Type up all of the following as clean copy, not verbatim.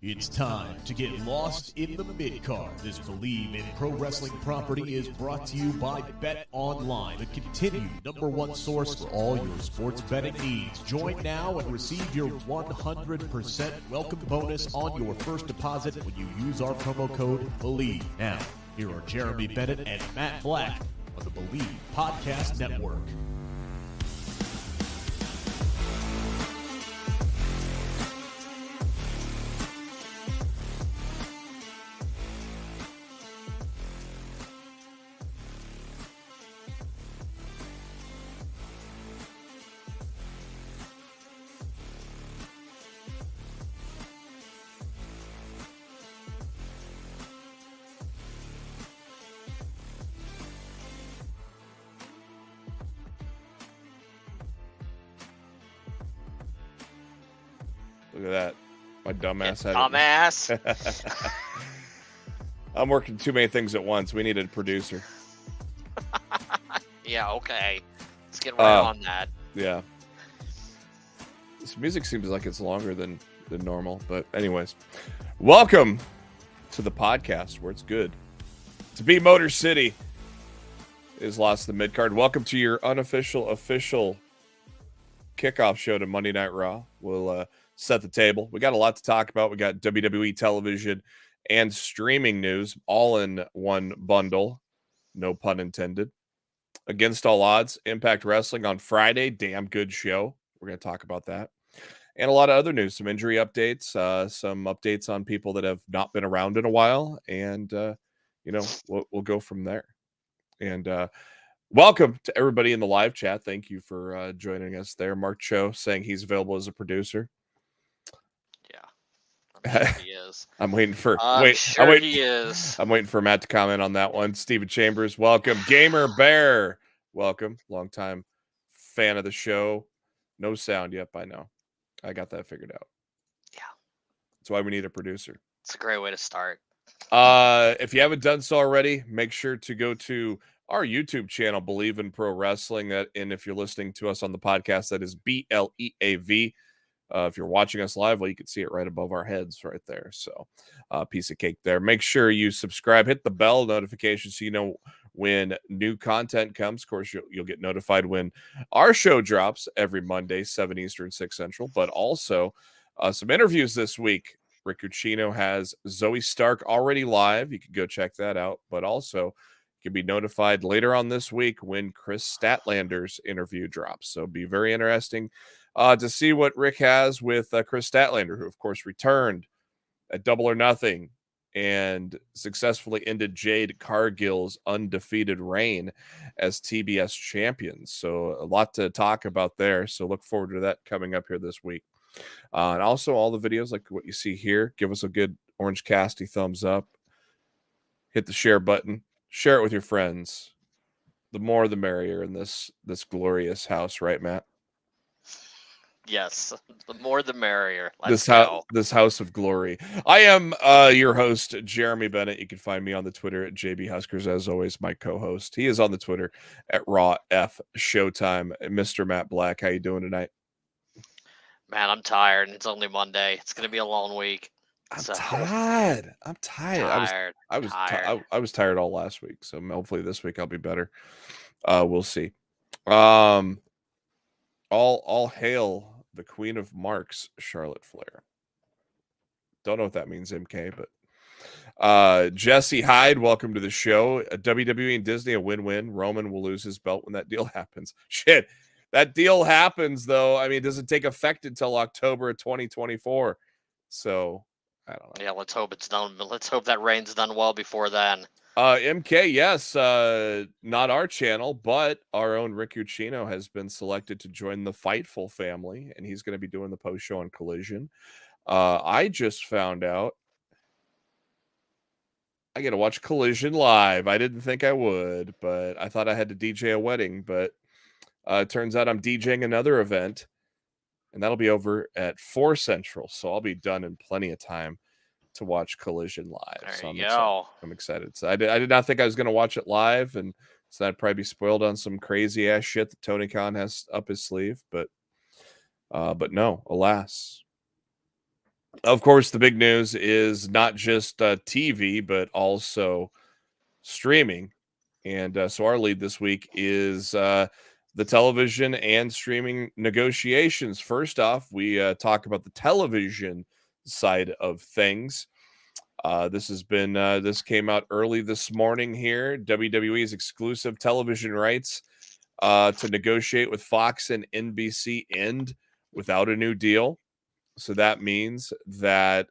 It's time to get lost in the midcard. This Bleav in Pro Wrestling property is brought to you by Bet Online, the continued #1 source for all your sports betting needs. Join now and receive your 100% welcome bonus on your first deposit when you use our promo code Bleav. Now, here are Jeremy Bennett and Matt Black on the Bleav Podcast Network. Look at that. My dumbass had Dumbass. I'm working too many things at once. We needed a producer. Yeah, okay. Let's get right on that. Yeah. This music seems like it's longer than normal. But anyways, welcome to the podcast where it's good to be. Motor City is Lost in the Midcard. Welcome to your unofficial, official kickoff show to Monday Night Raw. We'll set the table. We got a lot to talk about. We got WWE television and streaming news all in one bundle. No pun intended. Against All Odds, Impact Wrestling on Friday. Damn good show. We're going to talk about that. And a lot of other news, some injury updates, some updates on people that have not been around in a while. And, we'll go from there. And welcome to everybody in the live chat. Thank you for joining us there. Mark Cho saying he's available as a producer. I'm sure he is. I'm waiting for he is. I'm waiting for Matt to comment on that one. Steven Chambers, welcome. Gamer Bear, welcome. Longtime fan of the show. No sound yet by now. I got that figured out. Yeah. That's why we need a producer. It's a great way to start. If you haven't done so already, make sure to go to our YouTube channel, Bleav in Pro Wrestling. And if you're listening to us on the podcast, that is BLEAV. If you're watching us live, well, you can see it right above our heads right there. So piece of cake there. Make sure you subscribe, hit the bell notification so you know when new content comes. Of course, you'll get notified when our show drops every Monday, 7 Eastern, 6 Central. But also some interviews this week. Rick Ucchino has Zoe Stark already live. You can go check that out. But also, you can be notified later on this week when Chris Statlander's interview drops. So be very interesting to see what Rick has with Chris Statlander, who, of course, returned at Double or Nothing and successfully ended Jade Cargill's undefeated reign as TBS champion. So a lot to talk about there. So look forward to that coming up here this week. And also all the videos like what you see here. Give us a good Orange Casty thumbs up. Hit the share button. Share it with your friends. The more the merrier in this glorious house, right, Matt? Yes, the more the merrier. This house of glory. I am your host, Jeremy Bennett. You can find me on the Twitter at JB Huskers, as always, my co-host. He is on the Twitter at Raw F Showtime. Mr. Matt Black, how you doing tonight? Man, I'm tired. It's only Monday. It's gonna be a long week. I'm tired. I was tired all last week, so hopefully this week I'll be better. We'll see. All hail the Queen of Marks, Charlotte Flair. Don't know what that means, MK, but Jesse Hyde, welcome to the show. WWE and Disney, a win-win. Roman will lose his belt when that deal happens. Shit, that deal happens, though. I mean, it doesn't take effect until October of 2024. So, I don't know. Yeah, let's hope it's done. Let's hope that reign's done well before then. MK, yes, not our channel, but our own Rick Ucchino has been selected to join the Fightful family, and he's going to be doing the post show on Collision. I just found out I get to watch Collision live. I didn't think I would, but I thought I had to DJ a wedding, but it turns out I'm DJing another event, and that'll be over at 4 Central, so I'll be done in plenty of time to watch Collision live. There so you go. I'm excited. So I did not think I was going to watch it live, and so I'd probably be spoiled on some crazy ass shit that Tony Khan has up his sleeve. But no, alas, Of course, the big news is not just TV, but also streaming. And so our lead this week is the television and streaming negotiations. First off, we talk about the television side of things. This came out early this morning here. WWE's exclusive television rights to negotiate with Fox and NBC end without a new deal. So that means that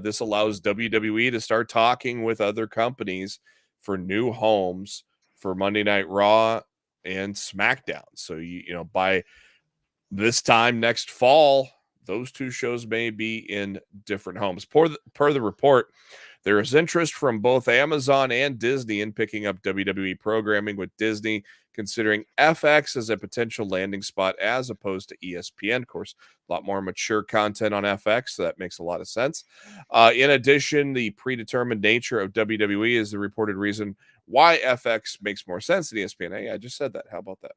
this allows WWE to start talking with other companies for new homes for Monday Night Raw and SmackDown. So by this time next fall, those two shows may be in different homes. Per the report, there is interest from both Amazon and Disney in picking up WWE programming, with Disney considering FX as a potential landing spot as opposed to ESPN. Of course, a lot more mature content on FX, so that makes a lot of sense. In addition, the predetermined nature of WWE is the reported reason why FX makes more sense than ESPN. Hey, I just said that. How about that?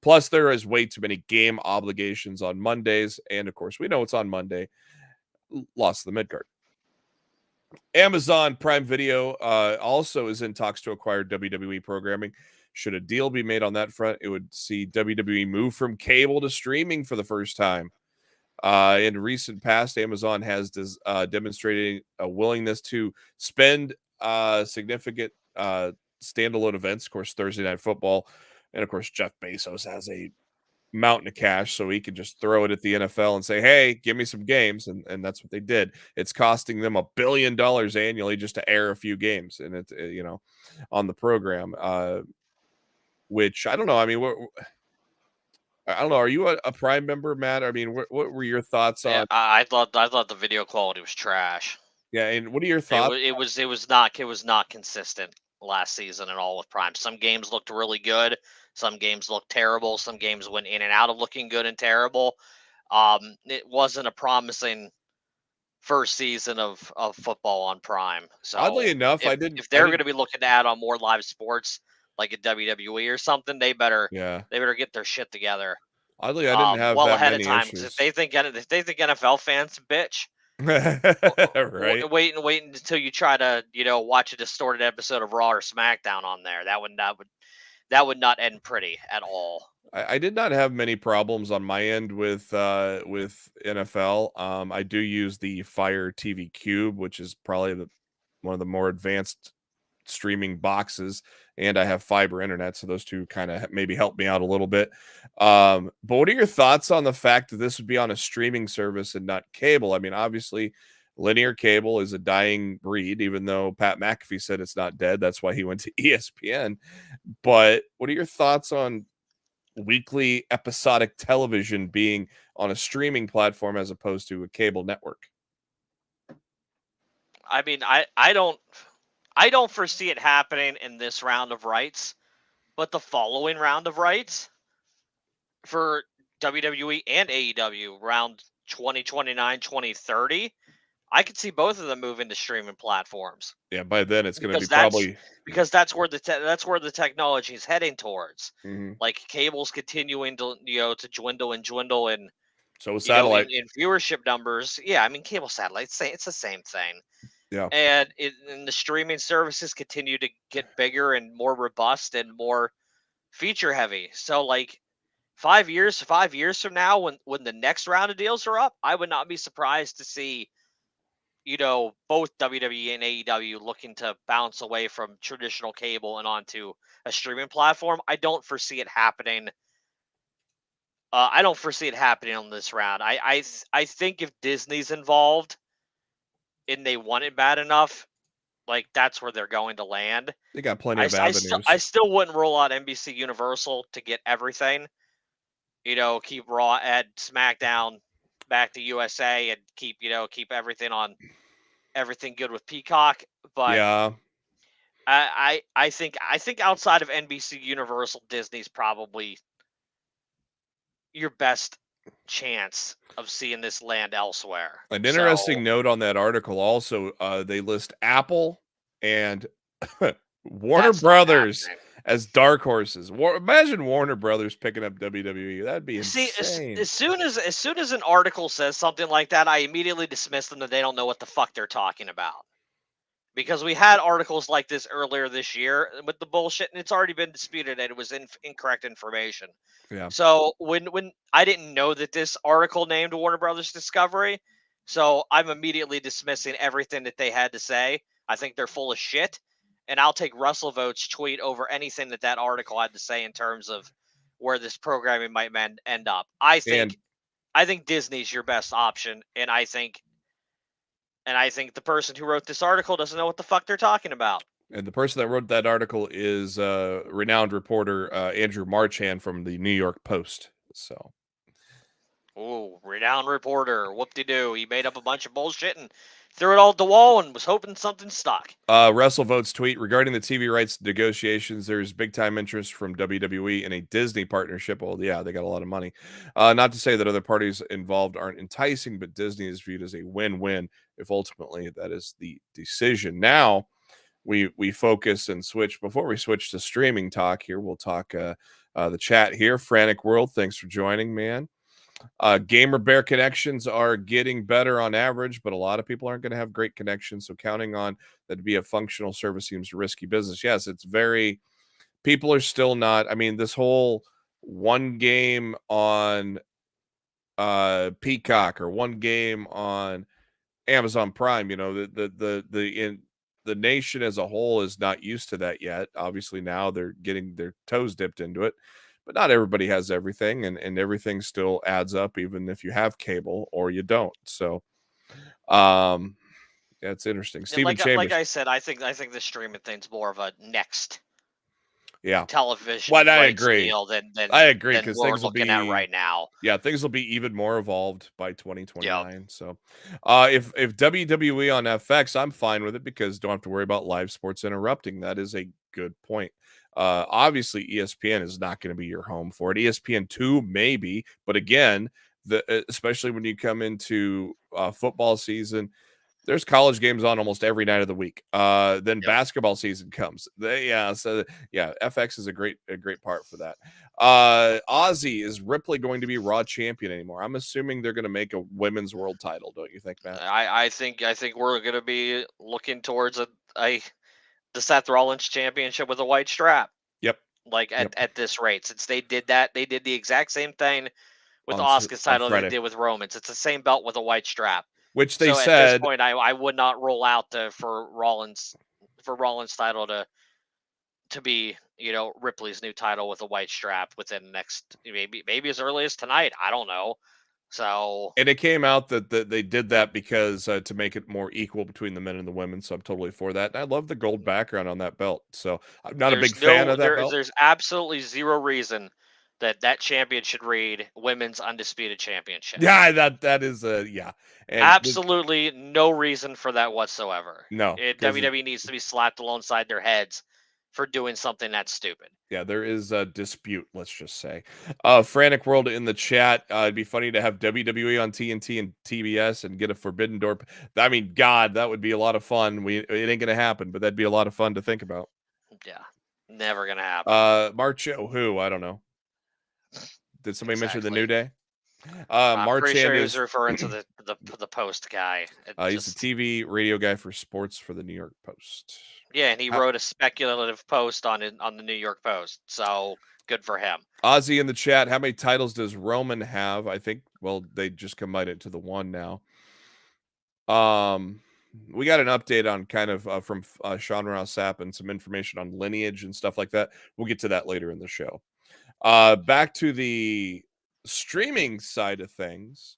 Plus, there is way too many game obligations on Mondays. And, of course, we know it's on Monday. Lost in the Midcard. Amazon Prime Video also is in talks to acquire WWE programming. Should a deal be made on that front, it would see WWE move from cable to streaming for the first time. In recent past, Amazon has demonstrated a willingness to spend significant standalone events. Of course, Thursday Night Football. And, of course, Jeff Bezos has a mountain of cash, so he can just throw it at the NFL and say, hey, give me some games. And that's what they did. It's costing them $1 billion annually just to air a few games. And it's, on the program, which I don't know. I mean, I don't know. Are you a Prime member, Matt? I mean, what were your thoughts on? Yeah, I thought the video quality was trash. Yeah, and what are your thoughts? It was not consistent last season at all with Prime. Some games looked really good, some games looked terrible, some games went in and out of looking good and terrible. It wasn't a promising first season of football on Prime. So oddly enough, if they're going to be looking to add on more live sports like a WWE or something, they better get their shit together. Oddly, I didn't have well that ahead many of time. issues. If they think NFL fans bitch, right? Wait until you try to watch a distorted episode of Raw or SmackDown on there. That would not end pretty at all. I did not have many problems on my end with NFL. I do use the Fire TV Cube, which is probably one of the more advanced streaming boxes, and I have fiber internet, so those two kind of maybe help me out a little bit. But what are your thoughts on the fact that this would be on a streaming service and not cable? I mean, obviously, linear cable is a dying breed, even though Pat McAfee said it's not dead. That's why he went to ESPN. But what are your thoughts on weekly episodic television being on a streaming platform as opposed to a cable network? I mean, I don't foresee it happening in this round of rights, but the following round of rights for WWE and AEW, round 2029, 2030, I could see both of them moving to streaming platforms. Yeah, by then it's going to be probably because that's where the technology is heading towards. Mm-hmm. Like cable's continuing to to dwindle and so satellite in viewership numbers. Yeah, I mean cable satellite, it's the same thing. Yeah, and the streaming services continue to get bigger and more robust and more feature heavy. So like 5 years from now, when the next round of deals are up, I would not be surprised to see both WWE and AEW looking to bounce away from traditional cable and onto a streaming platform. I don't foresee it happening. I don't foresee it happening on this round. I think if Disney's involved and they want it bad enough, like that's where they're going to land. They got plenty of avenues. I still wouldn't roll out NBC Universal to get everything. Keep Raw, add SmackDown back to USA, and keep everything good with Peacock. But yeah, I think outside of NBC Universal, Disney's probably your best chance of seeing this land elsewhere. An interesting note on that article also, they list Apple and Warner Brothers as dark horses. Imagine Warner Brothers picking up WWE. That'd be See, insane. as soon as an article says something like that, I immediately dismiss them that they don't know what the fuck they're talking about. Because we had articles like this earlier this year with the bullshit, and it's already been disputed that it was incorrect information. Yeah. So when I didn't know that this article named Warner Brothers Discovery, so I'm immediately dismissing everything that they had to say. I think they're full of shit, and I'll take Russell Vote's tweet over anything that article had to say in terms of where this programming might end up. I think Disney's your best option, and I think the person who wrote this article doesn't know what the fuck they're talking about. And the person that wrote that article is renowned reporter Andrew Marchand from the New York Post. So, ooh, renowned reporter. Whoop-de-doo. He made up a bunch of bullshit and threw it all at the wall and was hoping something stuck. Russell Vote's tweet regarding the TV rights negotiations. There's big time interest from WWE in a Disney partnership. Well, yeah, they got a lot of money. Not to say that other parties involved aren't enticing, but Disney is viewed as a win-win if ultimately that is the decision. Now, we focus and switch. Before we switch to streaming talk here, we'll talk the chat here. Frantic World, thanks for joining, man. Gamer Bear connections are getting better on average, but a lot of people aren't going to have great connections. So counting on that to be a functional service seems risky business. Yes, it's very, people are still not, I mean, this whole one game on Peacock or one game on Amazon Prime, the nation as a whole is not used to that yet. Obviously now they're getting their toes dipped into it, but not everybody has everything, and everything still adds up, even if you have cable or you don't. So, yeah, it's interesting. Stephen Chambers, like I said, I think the streaming thing's more of a next television I rights agree. deal than I agree, than because we're things will looking be at right now. Yeah, things will be even more evolved by 2029. Yep. So, if WWE on FX, I'm fine with it because don't have to worry about live sports interrupting. That is a good point. Obviously, ESPN is not going to be your home for it. ESPN2 maybe, but again, especially when you come into football season, there's college games on almost every night of the week. Then basketball season comes. FX is a great part for that. Ozzy, is Ripley going to be Raw champion anymore? I'm assuming they're going to make a women's world title. Don't you think, Matt? I think we're going to be looking towards the Seth Rollins championship with a white strap. Yep. At this rate, since they did the exact same thing with Asuka's title they did with Roman's. It's the same belt with a white strap. Which they said at this point, I would not roll out for Rollins title to be Ripley's new title with a white strap within the next maybe as early as tonight. I don't know. So, and it came out that they did that because to make it more equal between the men and the women. So I'm totally for that. And I love the gold background on that belt. So I'm not a big fan of that belt. There's absolutely zero reason that champion should read Women's Undisputed Championship. Yeah, that is and absolutely no reason for that whatsoever. No, WWE needs to be slapped alongside their heads for doing something that's stupid. Yeah, there is a dispute, let's just say. Frantic World in the chat. It'd be funny to have WWE on TNT and TBS and get a Forbidden Door. I mean, God, that would be a lot of fun. It ain't going to happen, but that'd be a lot of fun to think about. Yeah, never going to happen. Marcho, who? I don't know. Did somebody mention the New Day? I'm pretty sure he was referring to the Post guy. He's a TV radio guy for sports for the New York Post. Yeah, and he wrote a speculative post on the New York Post. So good for him. Ozzy in the chat. How many titles does Roman have? I think. Well, they just combined it to the one now. We got an update on kind of from Sean Ross Sapp and some information on lineage and stuff like that. We'll get to that later in the show. Back to the streaming side of things.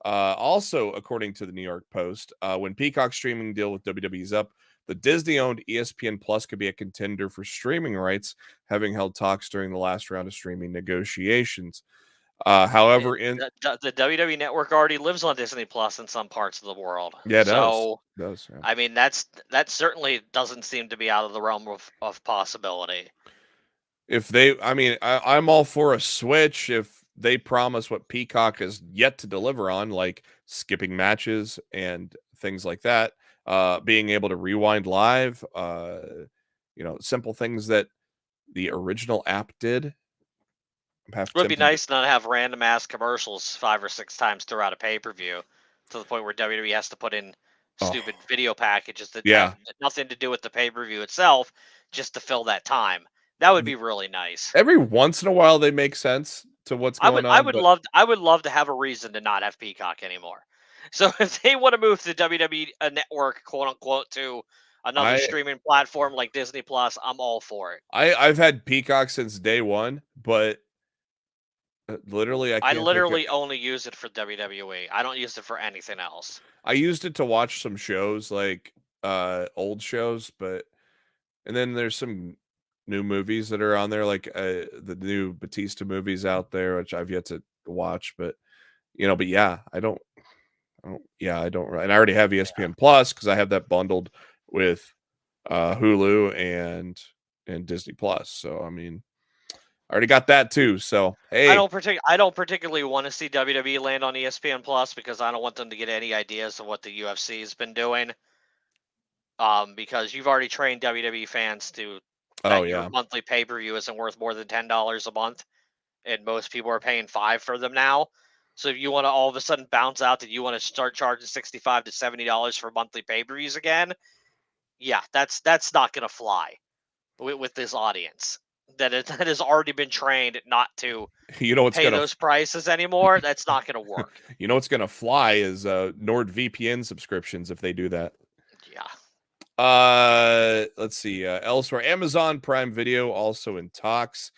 Also, according to the New York Post, when Peacock's streaming deal with WWE is up, the Disney-owned ESPN Plus could be a contender for streaming rights, having held talks during the last round of streaming negotiations. However, the WWE network already lives on Disney Plus in some parts of the world. Yeah, it does. Yeah. I mean, that certainly doesn't seem to be out of the realm of possibility. If they, I mean, I'm all for a switch if they promise what Peacock is yet to deliver on, like skipping matches and things like that, being able to rewind live, simple things that the original app did. I'm half It would be tempted. nice not to have random ass commercials 5 or 6 times throughout a pay-per-view to the point where WWE has to put in stupid video packages that have nothing to do with the pay-per-view itself just to fill that time. That would be really nice. Every once in a while, they make sense to what's going on. I would love to have a reason to not have Peacock anymore. So if they want to move the WWE network, quote unquote, to another streaming platform like Disney Plus, I'm all for it. I've had Peacock since day one, but literally I literally only use it for WWE. I don't use it for anything else. I used it to watch some shows, like old shows, and then there's some new movies that are on there, like the new Batista movies out there, which I've yet to watch, but yeah, I don't, and I already have ESPN Plus because I have that bundled with Hulu and Disney Plus. So I mean, I already got that too. So hey, I don't particularly want to see WWE land on ESPN Plus because I don't want them to get any ideas of what the UFC has been doing. Because you've already trained WWE fans that your monthly pay-per-view isn't worth more than $10 a month, and most people are paying $5 for them now. So if you want to all of a sudden bounce out that you want to start charging $65 to $70 for monthly pay-per-views again, yeah, that's not going to fly with this audience that has already been trained not to pay those prices anymore. That's not going to work. What's going to fly is NordVPN subscriptions if they do that. Yeah. Let's see. Elsewhere, Amazon Prime Video also in talks.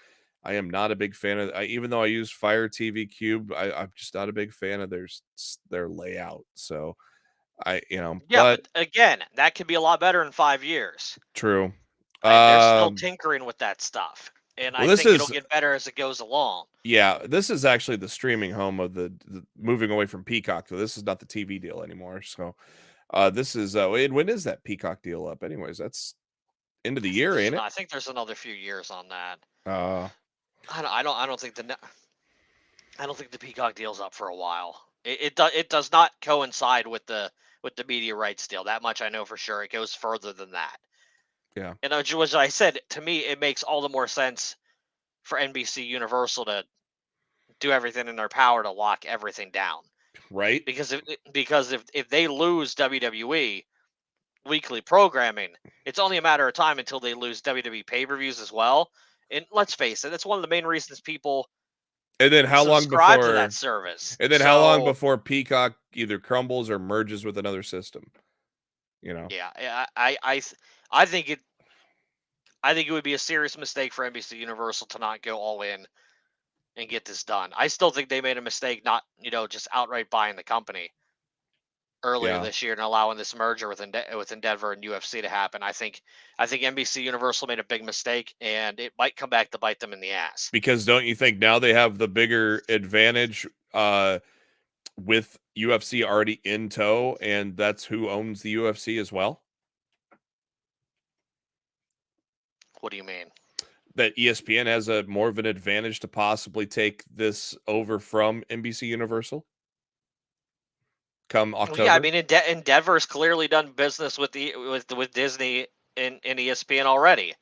I am not a big fan of, even though I use Fire TV Cube, I'm just not a big fan of their layout. So but again, that could be a lot better in 5 years. True. They're still tinkering with that stuff, and I think it'll get better as it goes along. Yeah, this is actually the streaming home of the moving away from Peacock. So this is not the TV deal anymore. So this is when is that Peacock deal up? Anyways, that's end of the year, ain't it? I think there's another few years on that. I don't think the Peacock deal's up for a while. It does not coincide with the media rights deal. That much I know for sure. It goes further than that. Yeah. And as I said, to me, it makes all the more sense for NBC Universal to do everything in their power to lock everything down. Right. Because if they lose WWE weekly programming, it's only a matter of time until they lose WWE pay-per-views as well. And let's face it, that's one of the main reasons people and then how long subscribe to that service. And then how long before Peacock either crumbles or merges with another system? Yeah, I think it would be a serious mistake for NBC Universal to not go all in and get this done. I still think they made a mistake not, just outright buying the company earlier this year and allowing this merger with Endeavor and UFC to happen. I think NBC Universal made a big mistake, and it might come back to bite them in the ass. Because don't you think now they have the bigger advantage with UFC already in tow, and that's who owns the UFC as well? What do you mean? That ESPN has a more of an advantage to possibly take this over from NBC Universal come October? Yeah, I mean, Endeavor's clearly done business with Disney and ESPN already.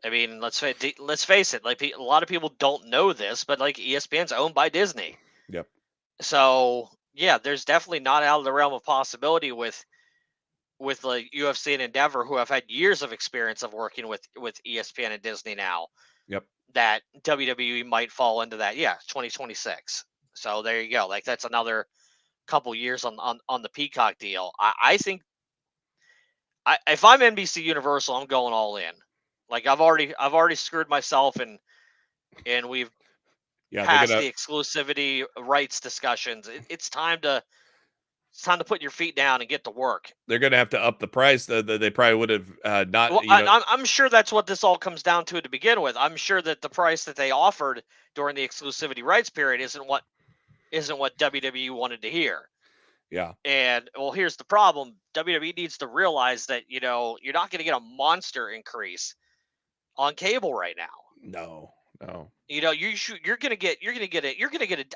I mean, let's face it. Like, a lot of people don't know this, but like ESPN's owned by Disney. Yep. So yeah, there's definitely not out of the realm of possibility with like UFC and Endeavor, who have had years of experience of working with ESPN and Disney now. Yep. That WWE might fall into that. Yeah, 2026. So there you go. Like, that's another couple years on the Peacock deal. I think if I'm NBC Universal, I'm going all in. Like, I've already screwed myself, and we've passed the exclusivity rights discussions. It's time to put your feet down and get to work. They're going to have to up the price. They probably would have not. Well, I'm sure that's what this all comes down to begin with. I'm sure that the price that they offered during the exclusivity rights period isn't what WWE wanted to hear. Yeah. And well, here's the problem. WWE needs to realize that, you're not going to get a monster increase on cable right now. No. You're going to get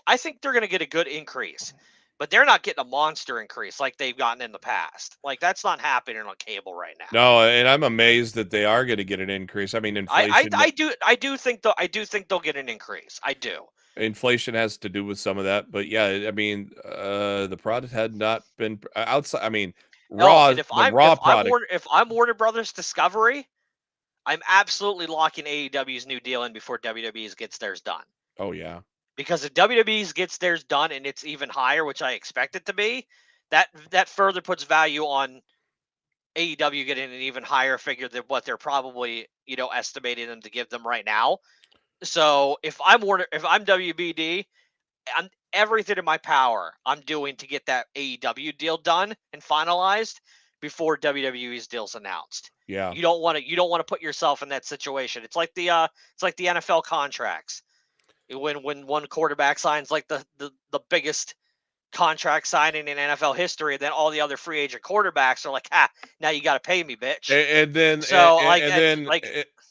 I think they're going to get a good increase, but they're not getting a monster increase like they've gotten in the past. Like that's not happening on cable right now. No, and I'm amazed that they are going to get an increase. I mean, inflation. I do think they'll get an increase. I do. Inflation has to do with some of that, but yeah, I mean, the product had not been outside. I mean, raw, And the raw product. if I'm Warner Brothers Discovery, I'm absolutely locking AEW's new deal in before WWE's gets theirs done. Oh yeah, Because if WWE's gets theirs done and it's even higher, which I expect it to be, that further puts value on AEW getting an even higher figure than what they're probably estimating them to give them right now. So if I'm WBD, I'm everything in my power I'm doing to get that AEW deal done and finalized before WWE's deal's announced. yeah. You don't want to put yourself in that situation. It's like the NFL contracts. When one quarterback signs like the biggest contract signing in NFL history, then all the other free agent quarterbacks are like, now you got to pay me, bitch. And then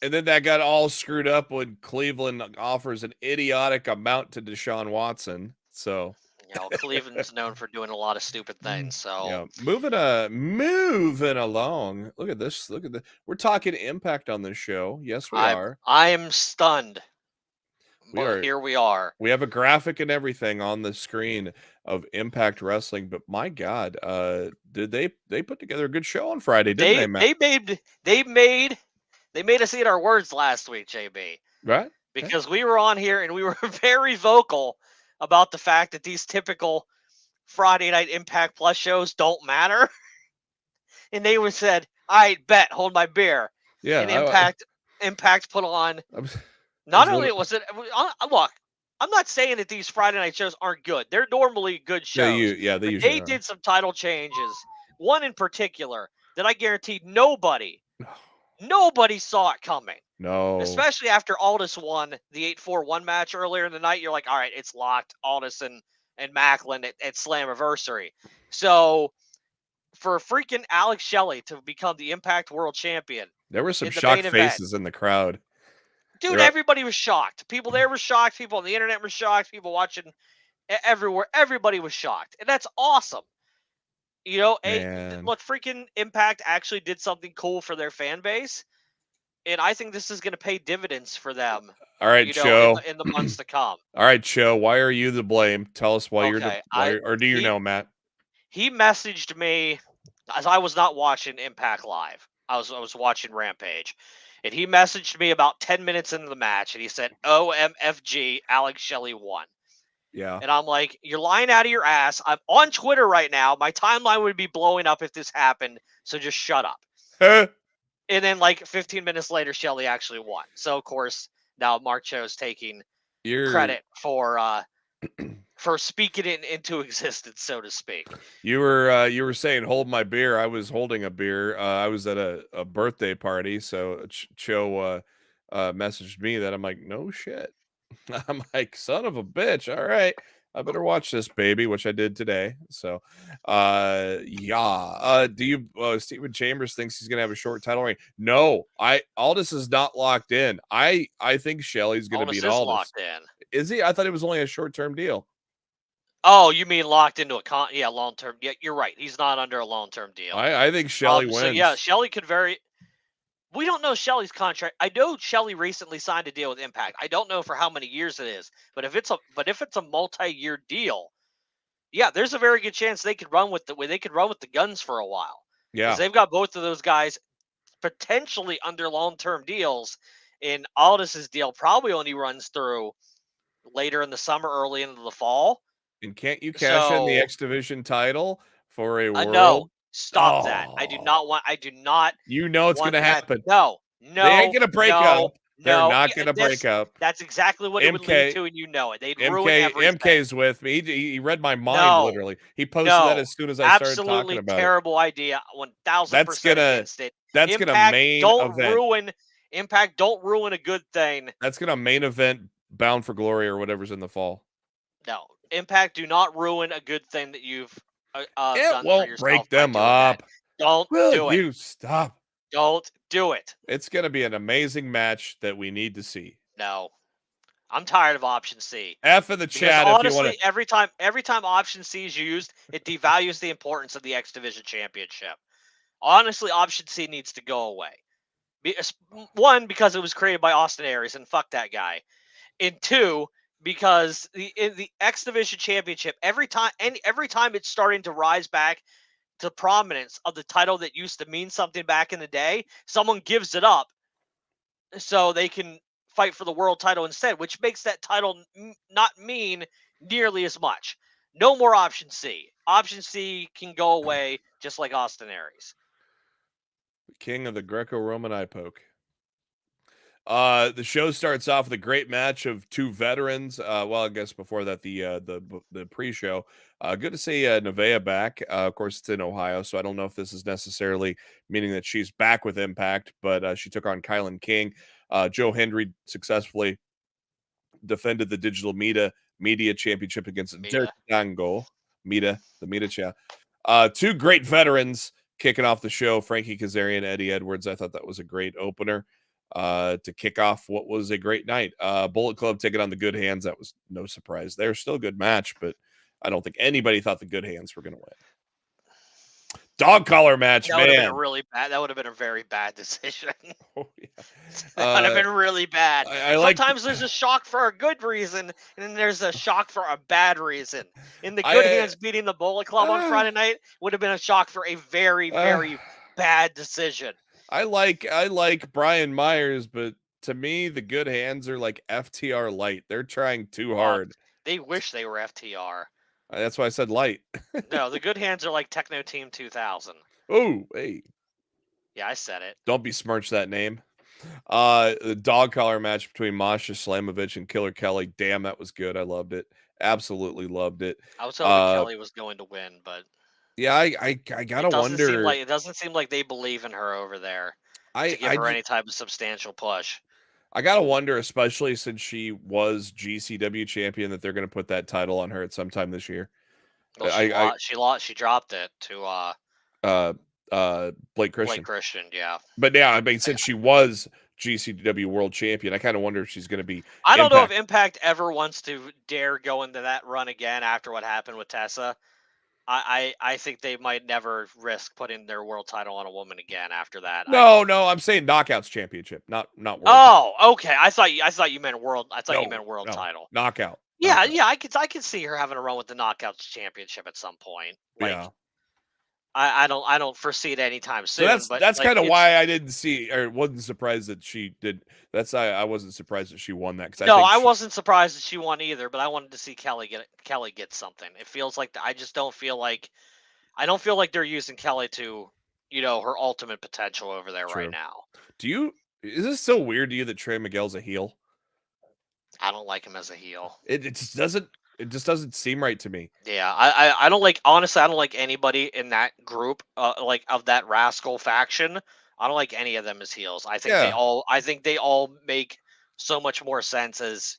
and then that got all screwed up when Cleveland offers an idiotic amount to Deshaun Watson. So Cleveland's known for doing a lot of stupid things. So yeah, moving along. Look at this. Look at this. We're talking Impact on this show. Yes, we are. I am stunned. Here we are. We have a graphic and everything on the screen of Impact Wrestling, but my God, did they put together a good show on Friday? Didn't they, Matt? They made us eat our words last week, JB. Right? Because we were on here and we were very vocal about the fact that these typical Friday Night Impact Plus shows don't matter. And they were said, "All right, bet, hold my beer." Yeah. And Impact put on. Not only was it, look, I'm not saying that these Friday night shows aren't good. They're normally good shows. They did some title changes. One in particular that I guarantee nobody saw it coming. No. Especially after Aldis won the 8-4-1 match earlier in the night. You're like, all right, it's locked. Aldis and Macklin at Slammiversary. So for freaking Alex Shelley to become the Impact World Champion. There were some shocked faces in the crowd. Dude, everybody was shocked. People there were shocked. People on the internet were shocked. People watching everywhere. Everybody was shocked. And that's awesome. Look, freaking Impact actually did something cool for their fan base. And I think this is going to pay dividends for them. All right, Cho. In the months to come. All right, Cho. Why are you to blame? Tell us why you're or do you know, Matt? He messaged me as I was not watching Impact Live. I was watching Rampage. And he messaged me about 10 minutes into the match, and he said, OMFG, Alex Shelley won. Yeah. And I'm like, you're lying out of your ass. I'm on Twitter right now. My timeline would be blowing up if this happened, so just shut up. And then, 15 minutes later, Shelley actually won. So, of course, now Mark Cho's taking credit for speaking it into existence, so to speak. You were saying hold my beer. I was holding a beer. I was at a birthday party, so Cho messaged me that. I'm like, no shit. I'm like, son of a bitch. All right, I better watch this, baby, which I did today. So yeah. Do you Stephen Chambers thinks he's gonna have a short title reign? No, Aldis is not locked in. I think Shelley's gonna beat Aldis. Locked in. Is he? I thought it was only a short-term deal. Oh, you mean locked into a long-term? Yeah, you're right. He's not under a long-term deal. I think Shelley wins. So yeah, Shelley could we don't know Shelley's contract. I know Shelley recently signed a deal with Impact. I don't know for how many years it is, but if it's a multi-year deal, yeah, there's a very good chance they could run with the guns for a while. Yeah, because they've got both of those guys potentially under long-term deals, and Aldis's deal probably only runs through later in the summer, early into the fall. And can't you cash in the X Division title for a world? No, stop that. I do not. You know it's going to happen. No. They ain't going to break up. They're not going to break up. That's exactly what it would lead to, and you know it. They'd ruin everything. MK's with me. He read my mind, literally. He posted that as soon as I started talking about it. Absolutely terrible idea. 1,000% against it. That's going to main event. Impact, don't ruin a good thing. That's going to main event Bound for Glory or whatever's in the fall. No. Impact, do not ruin a good thing that you've done for yourself. It won't break them up. Don't do it. You stop. Don't do it. It's going to be an amazing match that we need to see. No. I'm tired of option C. F in the Because chat if you want honestly, every time option C is used, it devalues the importance of the X Division Championship. Honestly, option C needs to go away. One, because it was created by Austin Aries, and fuck that guy. And two, because the X Division Championship, every time it's starting to rise back to prominence of the title that used to mean something back in the day, someone gives it up so they can fight for the world title instead, which makes that title not mean nearly as much. No more option C. Option C can go away just like Austin Aries. King of the Greco-Roman eye poke. The show starts off with a great match of two veterans. Well, I guess before that, the pre-show. Good to see Nevaeh back. Of course, it's in Ohio, so I don't know if this is necessarily meaning that she's back with Impact, but she took on Kylan King. Joe Hendry successfully defended the Digital Media Championship against Dertango. The Mita Cha. Two great veterans kicking off the show, Frankie Kazarian, Eddie Edwards. I thought that was a great opener to kick off what was a great night. Bullet Club taking on the Good Hands. That was no surprise. They're still a good match, but I don't think anybody thought the Good Hands were going to win. Dog collar match, that would have been really bad. That would have been a very bad decision. Oh, yeah. That would have been really bad. Sometimes there's a shock for a good reason, and then there's a shock for a bad reason. In the Good Hands beating the Bullet Club on Friday night would have been a shock for a very, very bad decision. I like Brian Myers, but to me, the Good Hands are like FTR light. They're trying too hard. They wish they were FTR. That's why I said light. No, the Good Hands are like Techno Team 2000. Oh, hey. Yeah, I said it. Don't besmirch that name. The dog collar match between Masha Slamovich and Killer Kelly. Damn, that was good. I loved it. Absolutely loved it. I was hoping Kelly was going to win, but yeah, I gotta wonder. It doesn't seem like they believe in her over there to give her any type of substantial push. I gotta wonder, especially since she was GCW champion, that they're gonna put that title on her at some time this year. Well, she dropped it to Blake Christian. Blake Christian, yeah. But yeah, I mean, since she was GCW World Champion, I kind of wonder if she's going to be. I don't know if Impact ever wants to dare go into that run again after what happened with Tessa. I think they might never risk putting their world title on a woman again after that. No, I'm saying Knockouts Championship, not world. Oh, okay. I thought you meant world. I thought you meant world title. Knockout. Yeah, yeah. I could see her having a run with the Knockouts Championship at some point. Like, yeah. I don't foresee it anytime soon. So that's kind of why I didn't see or wasn't surprised that she did. I wasn't surprised that she won that. I wasn't surprised that she won either. But I wanted to see Kelly get something. It feels like I don't feel like they're using Kelly to her ultimate potential over there right now. Is this so weird to you that Trey Miguel's a heel? I don't like him as a heel. It just doesn't seem right to me. Yeah, I don't like, honestly, I don't like anybody in that group, like of that Rascal faction. I don't like any of them as heels. I think they all make so much more sense as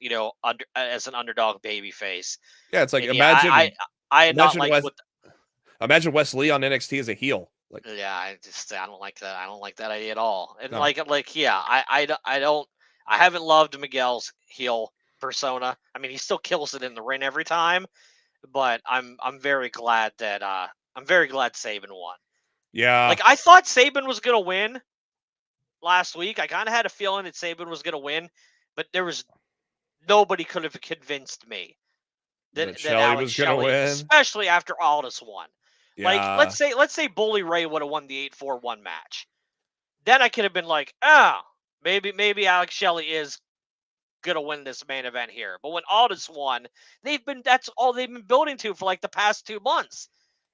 as an underdog baby face. Yeah, it's like imagine imagine Wes Lee on NXT as a heel. Like, yeah, I don't like that. I don't like that idea at all. And I haven't loved Miguel's heel persona. I mean, he still kills it in the ring every time, but I'm very glad that Sabin won. Yeah. Like, I thought Sabin was gonna win last week. I kind of had a feeling that Sabin was gonna win, but nobody could have convinced me that Alex was gonna win, especially after Aldis won. Yeah. Like, let's say Bully Ray would have won the 8-4-1 match. Then I could have been like, oh, maybe Alex Shelley is gonna win this main event here. But when Aldis won, that's all they've been building to for like the past 2 months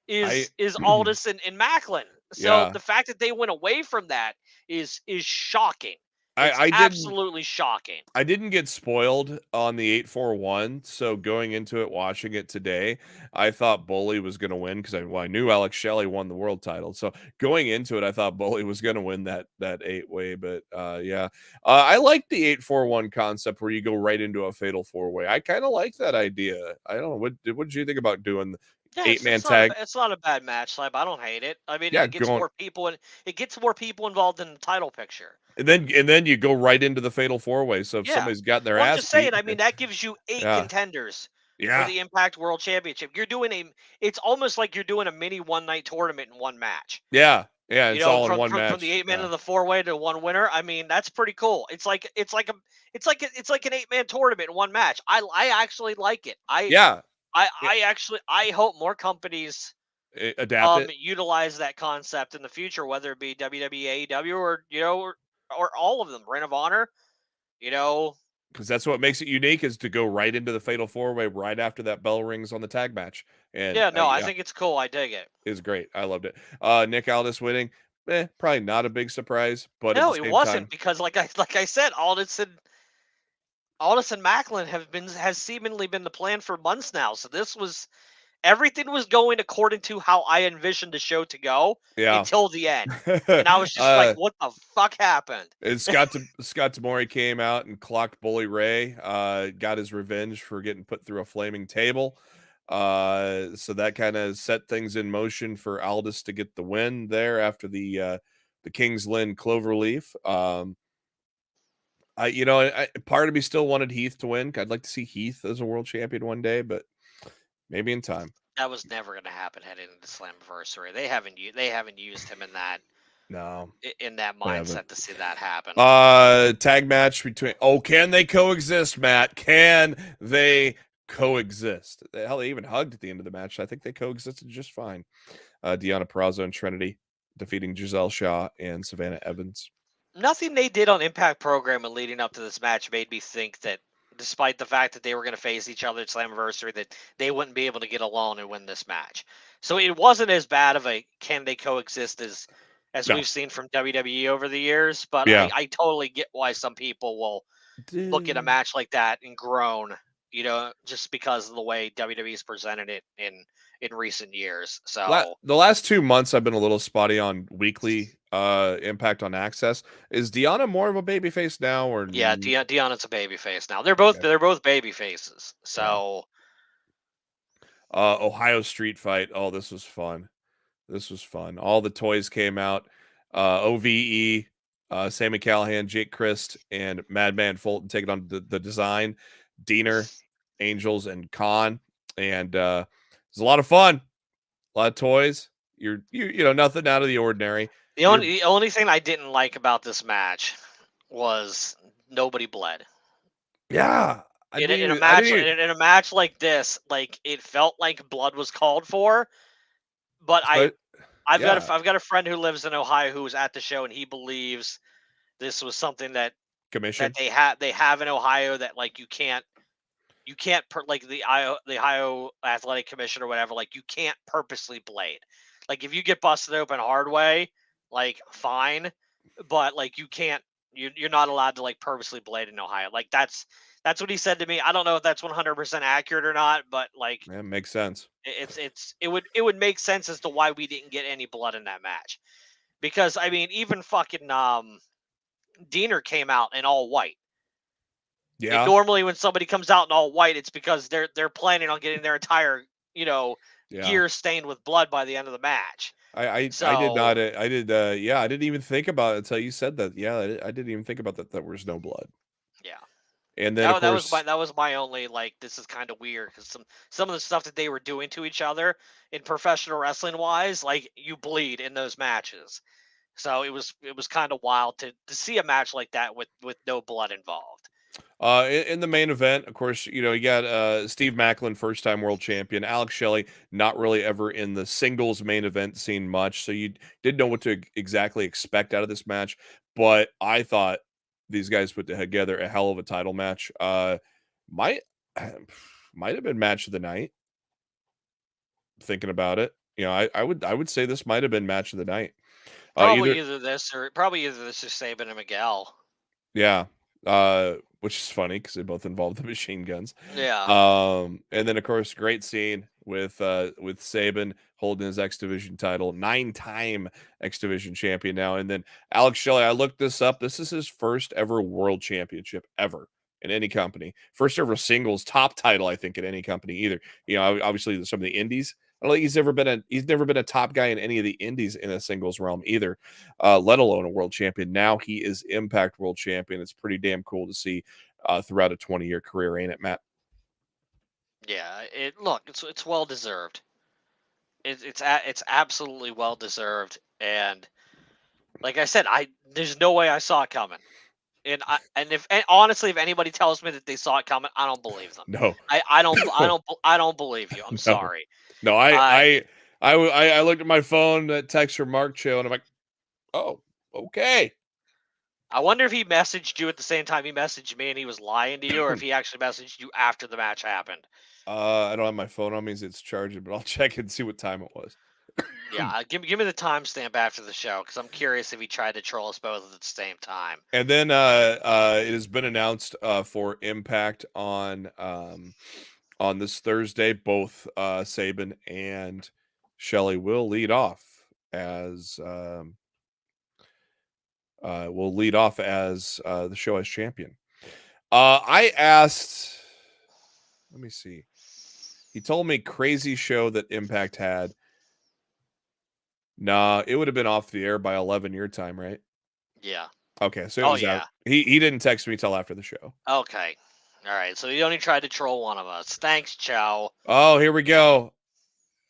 is Aldis and Macklin. So the fact that they went away from that is shocking. It's absolutely shocking. I didn't get spoiled on the 8-4-1, so going into it, watching it today, I thought Bully was going to win because I knew Alex Shelley won the world title. So going into it, I thought Bully was going to win that 8-way. But I like the 8-4-1 concept where you go right into a fatal 4-way. I kind of like that idea. I don't know. What did you think about doing Yeah, 8-man tag. it's not a bad match, Slab. I don't hate it. I mean, Yeah, it gets more people and it gets more people involved in the title picture. and then you go right into the fatal 4-way. So if Yeah. somebody's gotten their Well, I'm ass just saying. beat, I mean, that gives you 8 yeah, contenders for yeah, the Impact World Championship. You're doing it's almost like you're doing a mini one-night tournament in one match. yeah. You It's know, all in one from the match. 8-man Yeah, to the 4-way to one winner. I mean, that's pretty cool. It's like an 8-man tournament in one match. I actually like it. yeah. I hope more companies Adapt it. utilize that concept in the future, whether it be WWE, AEW, or or all of them, Ring of Honor. You know, Because that's what makes it unique is to go right into the fatal 4-way right after that bell rings on the tag match. And yeah, no, I yeah, think it's cool. I dig it. it was great. I loved it. Nick Aldis winning, probably not a big surprise, but at No, the it same wasn't time, because, like I said, Aldis and Macklin has seemingly been the plan for months now. So everything was going according to how I envisioned the show to go yeah. until the end, and I was just like, "What the fuck happened?" And Scott Tamori came out and clocked Bully Ray. Got his revenge for getting put through a flaming table. So that kind of set things in motion for Aldis to get the win there after the Kings Lynn Cloverleaf. Part of me still wanted Heath to win. I'd like to see Heath as a world champion one day, but maybe in time. That was never going to happen heading into Slammiversary. They haven't used him No. in that mindset to see that happen. Tag match between. Oh, can they coexist, Matt? Can they coexist? Hell, they even hugged at the end of the match. I think they coexisted just fine. Deonna Purrazzo and Trinity defeating Giselle Shaw and Savannah Evans. Nothing they did on Impact Programming leading up to this match made me think that, despite the fact that they were going to face each other at Slammiversary, that they wouldn't be able to get along and win this match. So it wasn't as bad of a can they coexist as No. we've seen from WWE over the years. But Yeah. I totally get why some people will look at a match like that and groan, just because of the way WWE's presented it in recent years. So The last 2 months I've been a little spotty on weekly Impact on Access. Is Deonna more of a babyface now, or yeah, Deonna's a babyface now. They're both baby faces. So Ohio Street Fight. Oh, this was fun. All the toys came out. OVE, Sammy Callahan, Jake Christ, and Madman Fulton taking on the design, Diener, Angels, and Khan. And it was a lot of fun. A lot of toys. You nothing out of the ordinary. The only thing I didn't like about this match was nobody bled. Yeah. In a match like this, like, it felt like blood was called for, but I've got a friend who lives in Ohio who was at the show, and he believes this was something that they have in Ohio, that, like, you can't like the Ohio Athletic Commission or whatever, like, you can't purposely blade. Like, if you get busted open hard way, like, fine, but, like, you're not allowed to, like, purposely blade in Ohio. Like, that's what he said to me. I don't know if that's 100% accurate or not, but, like, it makes sense. It would make sense as to why we didn't get any blood in that match, because, I mean, even fucking Diener came out in all white. Yeah. And normally when somebody comes out in all white, it's because they're planning on getting their entire gear stained with blood by the end of the match. I did not. I didn't even think about it until you said that. Yeah, I didn't even think about that. There was no blood. Yeah. And then that was my only, like, this is kind of weird, because some of the stuff that they were doing to each other in professional wrestling wise, like, you bleed in those matches. So it was kind of wild to see a match like that with no blood involved. In the main event, of course, you got Steve Macklin, first-time world champion. Alex Shelley, not really ever in the singles main event scene much, so you didn't know what to exactly expect out of this match. But I thought these guys put together a hell of a title match. Might have been match of the night. Thinking about it, I would say this might have been match of the night. Probably either this or Sabin and Miguel. Yeah. Which is funny because they both involve the machine guns. Yeah. And then of course, great scene with Sabin holding his X Division title, 9-time X Division champion now. And then Alex Shelley, I looked this up. This is his first ever world championship ever in any company. First ever singles top title, I think, in any company either. Obviously some of the indies. I don't think he's never been a top guy in any of the indies in a singles realm either, let alone a world champion. Now he is Impact world champion. It's pretty damn cool to see throughout a 20-year career, ain't it, Matt? Yeah, it's well deserved. It's absolutely well deserved, and like I said, there's no way I saw it coming. And honestly, if anybody tells me that they saw it coming, I don't believe them. No, I don't believe you. I'm no. sorry. No, I looked at my phone, that text from Mark Cho, and I'm like, oh, okay. I wonder if he messaged you at the same time he messaged me and he was lying to you, or if he actually messaged you after the match happened. I don't have my phone on me, so it's charging, but I'll check and see what time it was. Yeah, give me the timestamp after the show, because I'm curious if he tried to troll us both at the same time. And then it has been announced for Impact on this Thursday. Both Sabin and Shelley will lead off as the show as champion. I asked, let me see. He told me crazy show that Impact had. Nah, it would have been off the air by 11 your time, right? Yeah. Okay, so it was out. He didn't text me till after the show. Okay. All right. So he only tried to troll one of us. Thanks, Chow. Oh, here we go.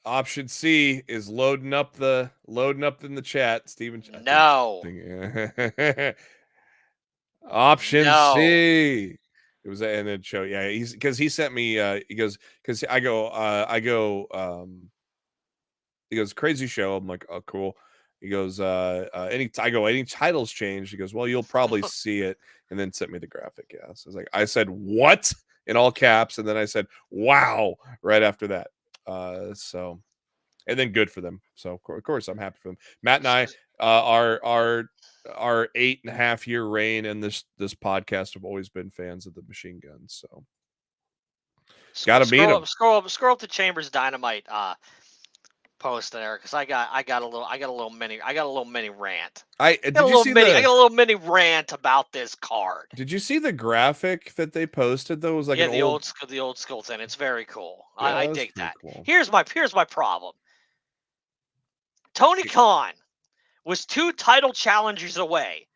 Option C is loading up in the chat. Steven. No. Option No. C. It was and then show. Yeah, he sent me. He goes because I go. He goes, crazy show. I'm like, oh, cool. He goes, any titles changed? He goes, well, you'll probably see it, and then sent me the graphic. Yeah, so I said, what? In all caps, and then I said, wow, right after that. So, and then good for them. So of course I'm happy for them. Matt and I, our 8.5 year reign and this podcast have always been fans of the Machine Guns. So, gotta beat them. Scroll up to Chambers Dynamite post there, because I got a little mini rant. I got a little mini rant about this card. Did you see the graphic that they posted though? It was like the old school thing. It's very cool. Yeah, I dig that. Cool. Here's my problem. Tony Khan was 2 title challengers away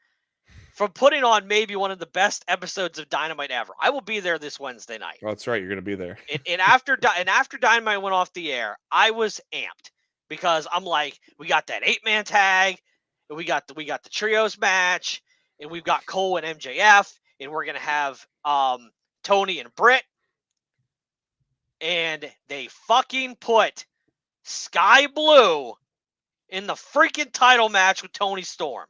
from putting on maybe one of the best episodes of Dynamite ever. I will be there this Wednesday night. Oh, that's right. You're going to be there. And after Dynamite went off the air, I was amped, because I'm like, we got that 8-man tag, and we got the trios match, and we've got Cole and MJF, and we're gonna have Tony and Britt, and they fucking put Sky Blue in the freaking title match with Tony Storm.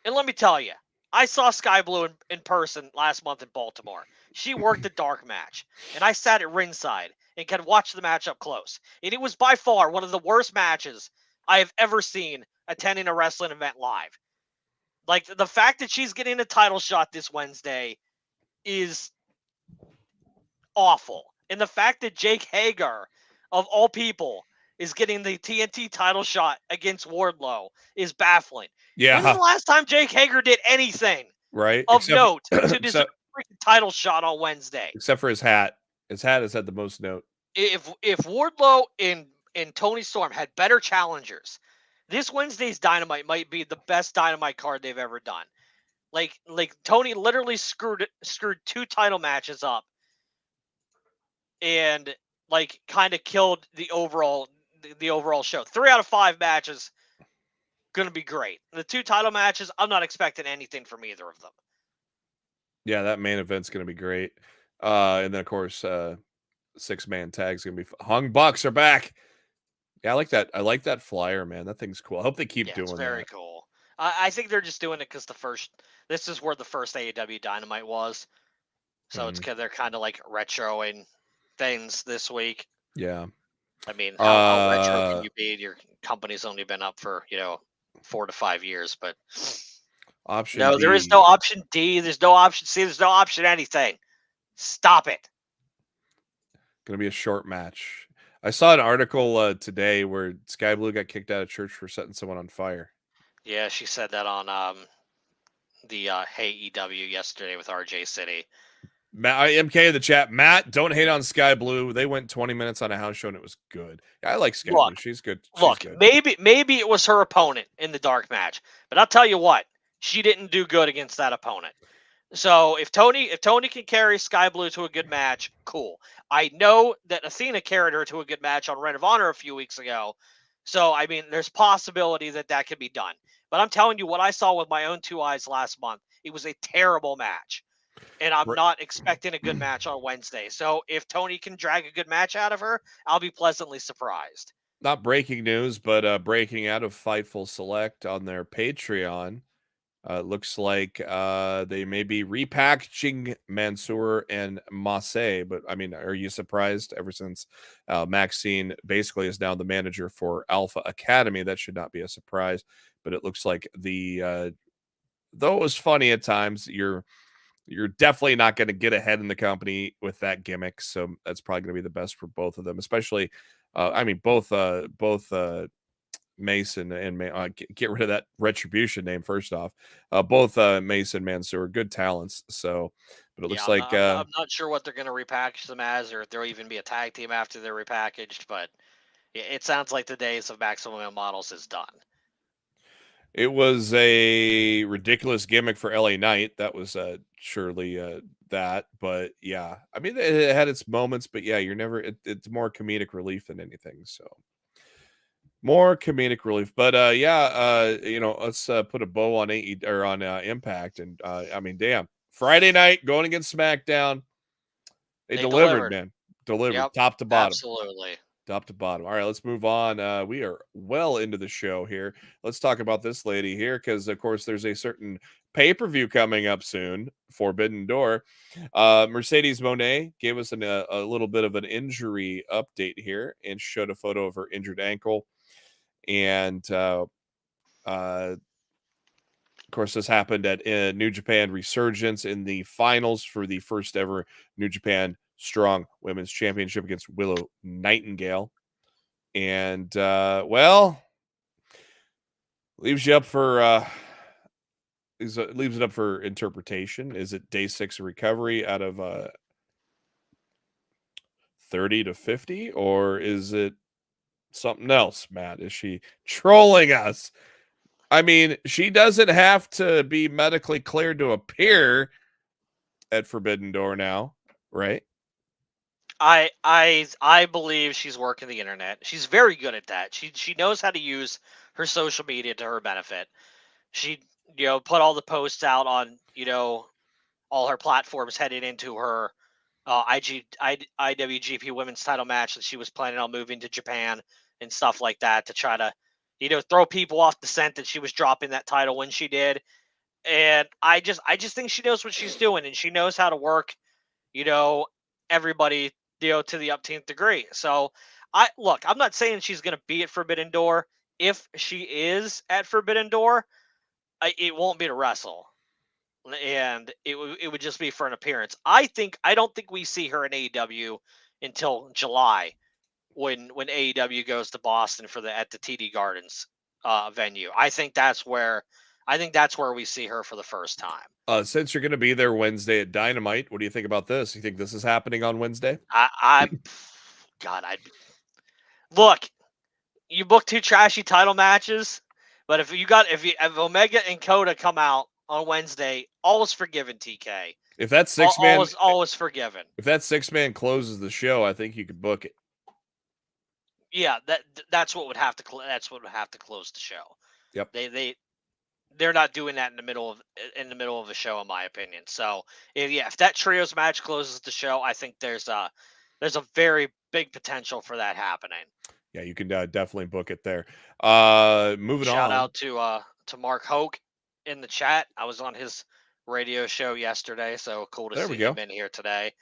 And let me tell you, I saw Sky Blue in person last month in Baltimore. She worked a dark match, and I sat at ringside and could watch the match up close. And it was by far one of the worst matches I have ever seen attending a wrestling event live. Like, the fact that she's getting a title shot this Wednesday is awful. And the fact that Jake Hager, of all people, is getting the TNT title shot against Wardlow is baffling. Yeah. When's the last time Jake Hager did anything of note to deserve a freaking title shot on Wednesday? Except for his hat. His hat has had the most note. If Wardlow and Tony Storm had better challengers, this Wednesday's Dynamite might be the best Dynamite card they've ever done. Like Tony literally screwed 2 title matches up, and like kind of killed the overall show. 3 out of 5 matches gonna be great. The 2 title matches, I'm not expecting anything from either of them. Yeah, that main event's gonna be great. And then of course 6-man tag's gonna be Hung Bucks are back. Yeah, I like that. I like that flyer, man. That thing's cool. I hope they keep doing that. It's very cool. I think they're just doing it because this is where the first AEW Dynamite was. So it's they're kind of like retroing things this week. Yeah. I mean, how retro can you be? Your company's only been up for 4 to 5 years, but option no, D. there is no option D. There's no option C. There's no option anything. Stop it. Gonna be a short match. I saw an article today where Sky Blue got kicked out of church for setting someone on fire. Yeah, she said that on the Hey EW yesterday with RJ City. MK in the chat. Matt, don't hate on Sky Blue. They went 20 minutes on a house show and it was good. I like Sky Blue. She's good. She's good. Maybe it was her opponent in the dark match, but I'll tell you what, she didn't do good against that opponent. So if Tony can carry Sky Blue to a good match, cool. I know that Athena carried her to a good match on Ring of Honor a few weeks ago. So I mean, there's possibility that could be done. But I'm telling you, what I saw with my own two eyes last month, it was a terrible match. And I'm not expecting a good match on Wednesday. So if Tony can drag a good match out of her, I'll be pleasantly surprised. Not breaking news, but breaking out of Fightful Select on their Patreon. Looks like they may be repackaging Mansoor and Massey. But, I mean, are you surprised? Ever since Maxine basically is now the manager for Alpha Academy, that should not be a surprise. But it looks like though it was funny at times, you're definitely not going to get ahead in the company with that gimmick. So that's probably going to be the best for both of them, especially, both Mason and get rid of that Retribution name first off. Both Mason and Mansoor, good talents. So, but it looks like I'm not sure what they're going to repackage them as, or if there'll even be a tag team after they're repackaged. But it sounds like the days of Maximum Male Models is done. It was a ridiculous gimmick for LA Knight. That was surely that. But yeah, I mean, it had its moments. But yeah, it's more comedic relief than anything. So more comedic relief. But let's put a bow on on Impact. And I mean, damn, Friday night going against SmackDown. They delivered, man. Delivered, yep, top to bottom. Absolutely. Top to bottom. All right, let's move on. We are well into the show here. Let's talk about this lady here because, of course, there's a certain pay-per-view coming up soon, Forbidden Door. Mercedes Moné gave us a little bit of an injury update here and showed a photo of her injured ankle. And, of course, this happened at New Japan Resurgence in the finals for the first ever New Japan Strong Women's Championship against Willow Nightingale. And, leaves you up for leaves it up for interpretation. Is it day 6 of recovery out of 30 to 50, or is it something else, Matt? Is she trolling us? I mean, she doesn't have to be medically cleared to appear at Forbidden Door now, right? I Bleav she's working the internet. She's very good at that. She knows how to use her social media to her benefit. She put all the posts out on all her platforms heading into her IWGP Women's Title match that she was planning on moving to Japan and stuff like that to try to throw people off the scent that she was dropping that title when she did. And I just think she knows what she's doing, and she knows how to work everybody to the upteenth degree. So I'm not saying she's going to be at Forbidden Door. If she is at Forbidden Door, it won't be to wrestle, and it would just be for an appearance. I don't think we see her in AEW until July, when AEW goes to Boston at the TD Gardens venue. I think that's where we see her for the first time. Since you're going to be there Wednesday at Dynamite, what do you think about this? You think this is happening on Wednesday? Look, you book 2 trashy title matches, but if Omega and Coda come out on Wednesday, all is forgiven, TK. If that 6-man, all is forgiven. If that 6-man closes the show, I think you could book it. Yeah, that's what would have to close the show. Yep. They're not doing that in the middle of a show, in my opinion. So if that trios match closes the show, I think there's a very big potential for that happening. Yeah, you can definitely book it there. Moving on. Shout out to Mark Hoke in the chat. I was on his radio show yesterday, so cool to see him in here today.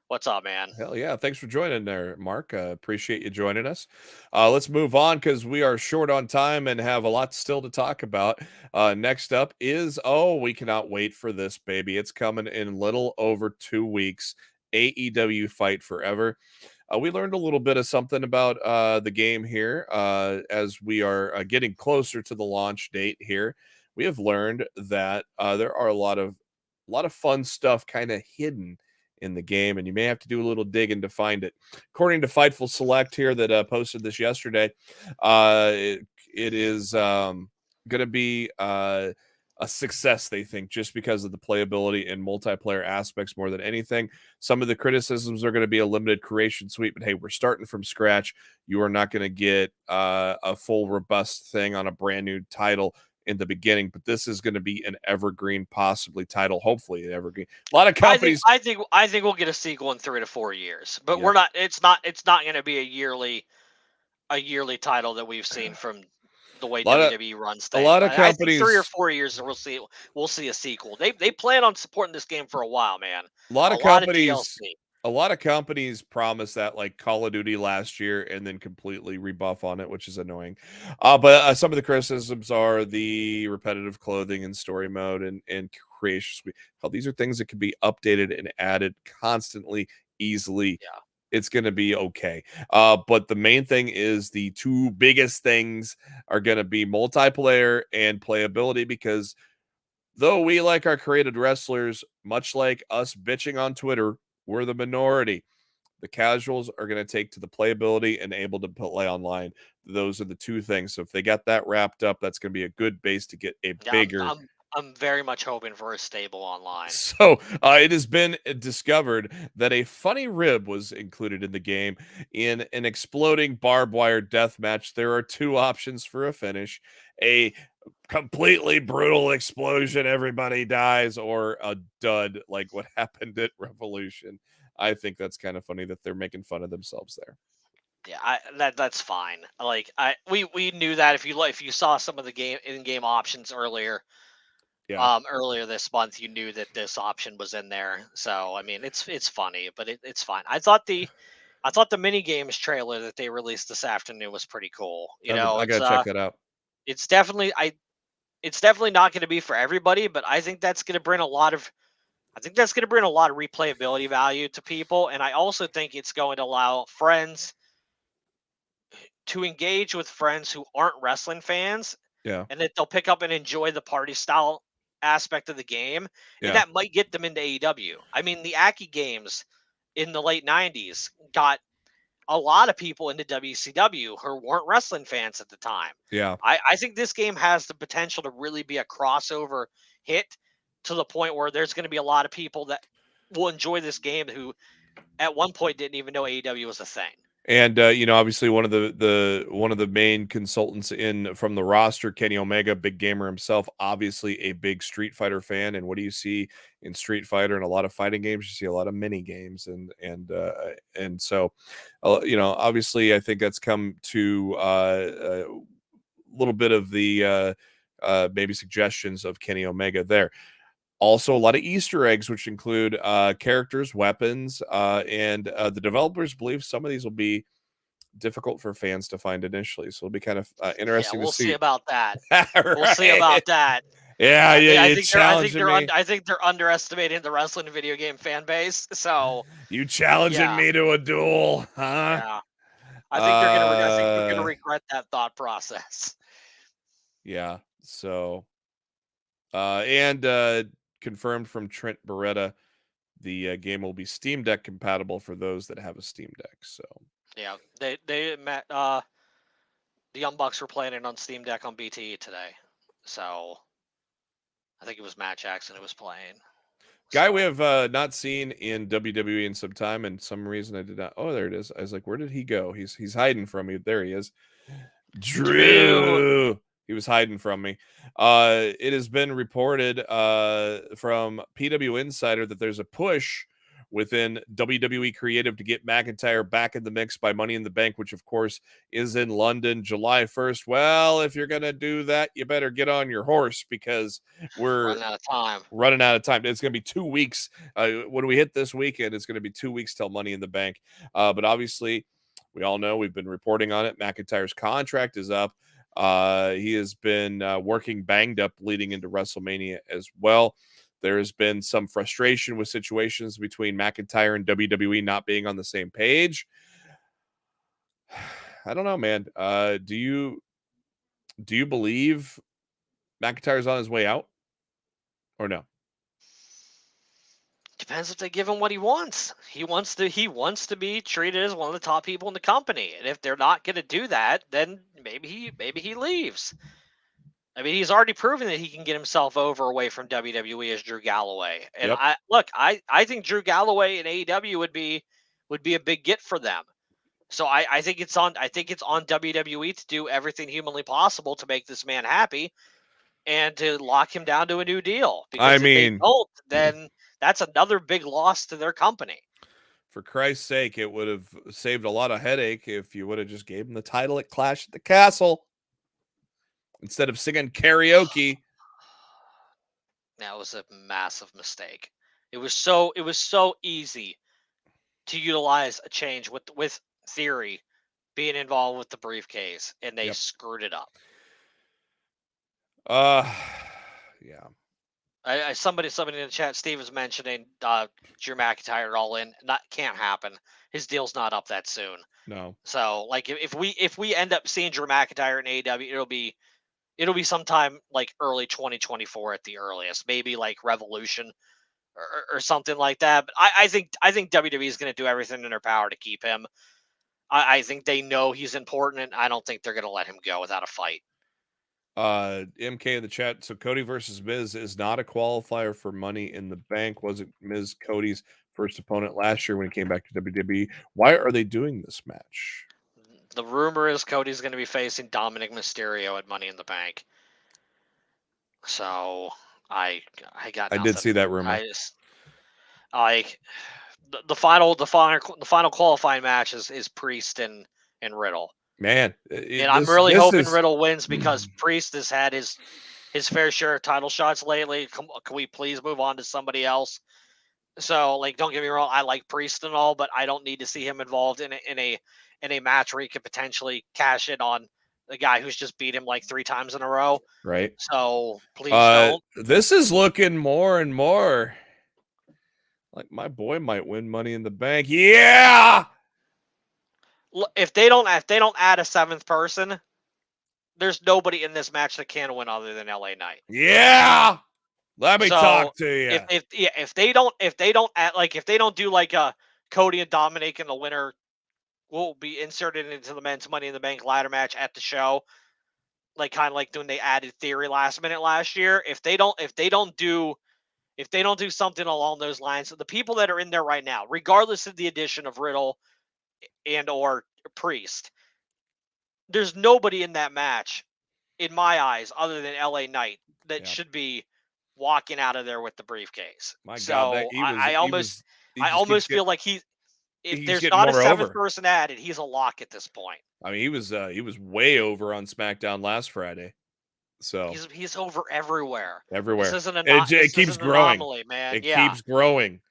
What's up, man? Hell yeah. Thanks for joining there, Mark. Appreciate you joining us. Let's move on because we are short on time and have a lot still to talk about. Next up is, we cannot wait for this, baby. It's coming in little over 2 weeks. AEW Fight Forever. We learned a little bit of something about the game here as we are getting closer to the launch date here. We have learned that there are a lot of fun stuff kind of hidden in the game, and you may have to do a little digging to find it. According to Fightful Select here that posted this yesterday, it is going to be a success, they think, just because of the playability and multiplayer aspects more than anything. Some of the criticisms are going to be a limited creation suite, but hey, we're starting from scratch. You are not going to get a full robust thing on a brand new title in the beginning, but this is going to be an evergreen, possibly title, hopefully an evergreen. A lot of companies. I think we'll get a sequel in 3 to 4 years, but we're not. It's not going to be a yearly title that we've seen from the way WWE runs things. A lot of companies. I think 3 or 4 years we'll see a sequel. They plan on supporting this game for a while, man. A lot of companies promise that, like Call of Duty last year, and then completely rebuff on it, which is annoying. But some of the criticisms are the repetitive clothing and story mode and creation suite. Well, these are things that can be updated and added constantly, easily. Yeah. It's going to be okay. But the main thing is the two biggest things are going to be multiplayer and playability, because though we like our created wrestlers, much like us bitching on Twitter, we're the minority. The casuals are going to take to the playability and able to play online. Those are the two things. So if they got that wrapped up, that's going to be a good base to get a bigger. I'm very much hoping for a stable online. So it has been discovered that a funny rib was included in the game. In an exploding barbed wire death match, there are two options for a finish: a completely brutal explosion, everybody dies, or a dud like what happened at Revolution. I think that's kind of funny that they're making fun of themselves there. Yeah, that's fine. Like we knew that if you saw some of the in-game options earlier. Yeah. Earlier this month, you knew that this option was in there. So I mean, it's funny, but it's fine. I thought the mini games trailer that they released this afternoon was pretty cool. I gotta check that out. It's definitely not going to be for everybody, but I think that's going to bring a lot of replayability value to people, and I also think it's going to allow friends to engage with friends who aren't wrestling fans. Yeah. And that they'll pick up and enjoy the party style aspect of the game, and that might get them into AEW. I mean, the Aki games in the late 90s got a lot of people into WCW who weren't wrestling fans at the time. Yeah. I think this game has the potential to really be a crossover hit, to the point where there's going to be a lot of people that will enjoy this game who at one point didn't even know AEW was a thing. And obviously one of the main consultants from the roster, Kenny Omega, big gamer himself, obviously a big Street Fighter fan. And what do you see in Street Fighter and a lot of fighting games? You see a lot of mini games, and so obviously I think that's come to a little bit of the maybe suggestions of Kenny Omega there. Also, a lot of Easter eggs, which include characters, weapons, and the developers believe some of these will be difficult for fans to find initially. So it'll be kind of interesting to see. We'll see about that. Right. We'll see about that. Yeah, I think they're underestimating the wrestling video game fan base. So you challenging me to a duel, huh? Yeah, I think they're gonna regret that thought process. Yeah. So, confirmed from Trent Beretta, the game will be Steam Deck compatible for those that have a Steam Deck. So yeah, they met the Young Bucks were playing it on Steam Deck on BTE today. So I think it was Matt Jackson who was playing. Guy we have not seen in WWE in some time, and some reason I did not. Oh, there it is. I was like, where did he go? He's hiding from me. There he is. Drew. He was hiding from me. It has been reported from PW Insider that there's a push within WWE Creative to get McIntyre back in the mix by Money in the Bank, which of course is in London July 1st. Well, if you're going to do that, you better get on your horse, because we're running out of time. It's going to be 2 weeks. When we hit this weekend, it's going to be 2 weeks till Money in the Bank. But obviously, we all know, we've been reporting on it, McIntyre's contract is up. He has been working banged up leading into WrestleMania as well. There has been some frustration with situations between McIntyre and WWE not being on the same page. I don't know, man. Do you believe McIntyre's on his way out, or no? Depends if they give him what he wants. He wants to be treated as one of the top people in the company. And if they're not going to do that, then maybe he leaves. I mean, he's already proven that he can get himself over away from WWE as Drew Galloway. And Yep. I think Drew Galloway in AEW would be a big get for them. So I think it's on WWE to do everything humanly possible to make this man happy and to lock him down to a new deal. I Because if they mean, don't, then that's another big loss to their company. for Christ's sake, it would have saved a lot of headache if you would have just gave him the title at Clash at the Castle instead of singing karaoke. That was a massive mistake. It was so easy to utilize a change with Theory being involved with the briefcase, and they screwed it up. Yeah. Somebody in the chat, Steve was mentioning Drew McIntyre all in. Can't happen. His deal's not up that soon. No. So like if we end up seeing Drew McIntyre in AEW, it'll be sometime like early 2024 at the earliest, maybe like Revolution or something like that. But I think WWE is going to do everything in their power to keep him. I think they know he's important, and I don't think they're going to let him go without a fight. MK in the chat. So Cody versus Miz is not a qualifier for Money in the Bank. Was it Miz Cody's first opponent last year when he came back to WWE? Why are they doing this match? The rumor is Cody's going to be facing Dominic Mysterio at Money in the Bank. So I got nothing. I did see that rumor. The final qualifying match is Priest and Riddle. Man, and I'm really hoping Riddle wins because Priest has had his fair share of title shots lately. Can we please move on to somebody else? So, like, don't get me wrong, I like Priest and all, but I don't need to see him involved in a match where he could potentially cash in on the guy who's just beat him like 3 times in a row. Right. So please don't. This is looking more and more like my boy might win Money in the Bank. Yeah. If they don't add a 7th person, there's nobody in this match that can win other than LA Knight. Yeah. Let me talk to you. If they don't do like a Cody and Dominic and the winner will be inserted into the men's Money in the Bank ladder match at the show, like kind of like when they added Theory last minute last year. If they don't do something along those lines, the people that are in there right now, regardless of the addition of Riddle and or Priest, there's nobody in that match, in my eyes, other than LA Knight that should be walking out of there with the briefcase. God, I almost feel like if there's not a 7th person added, he's a lock at this point. I mean, he was way over on SmackDown last Friday. So he's over everywhere. Everywhere. This isn't it keeps growing, anomaly, man. It keeps growing.